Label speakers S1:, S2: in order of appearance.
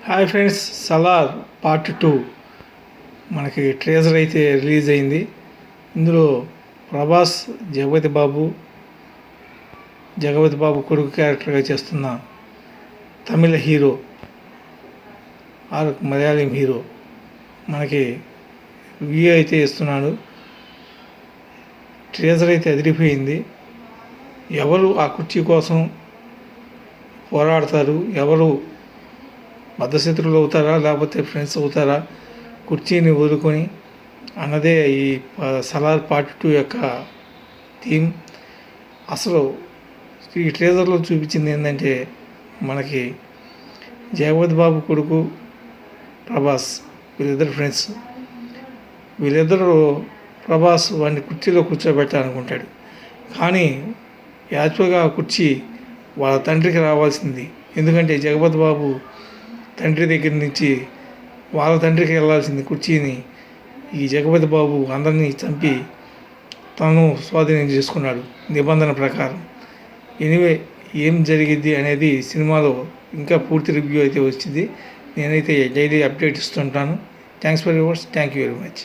S1: Hi friends, Salaar part 2 మనకి treasure అయితే release అయింది. ఇందులో ప్రభాస్ జగపతి బాబు కొడుకు క్యారెక్టర్గా చేస్తున్న తమిళ హీరో ఆర్ మలయాళం హీరో మనకి వ్యూ అయితే ఇస్తున్నాడు. ట్రేజర్ అయితే అదిరిపోయింది. ఎవరు ఆ కుర్చీ కోసం పోరాడతారు, ఎవరు మద్దశత్రువులు అవుతారా లేకపోతే ఫ్రెండ్స్ అవుతారా, కుర్చీని వదులుకొని అన్నదే ఈ సలార్ పార్ట్ 2 యొక్క థీమ్. అసలు ఈ ట్రేజర్లో చూపించింది ఏంటంటే, మనకి జగపతి బాబు కొడుకు ప్రభాస్ వీళ్ళిద్దరు ఫ్రెండ్స్. వీళ్ళిద్దరూ ప్రభాస్ వాడిని కుర్చీలో కూర్చోబెట్టాలనుకుంటాడు. కానీ యాక్చువల్గా ఆ కుర్చీ వాళ్ళ తండ్రికి రావాల్సింది. ఎందుకంటే జగపతి బాబు తండ్రి దగ్గర నుంచి వాళ్ళ తండ్రికి వెళ్ళాల్సింది కుర్చీని ఈ జగపతి బాబు అందరినీ చంపి తను స్వాధీనం చేసుకున్నాడు నిబంధన ప్రకారం. ఎనీవే, ఏం జరిగిద్ది అనేది సినిమాలో ఇంకా పూర్తి రివ్యూ అయితే వచ్చింది. నేనైతే డైలీ అప్డేట్ ఇస్తుంటాను. Thanks for yours. Thank you very much.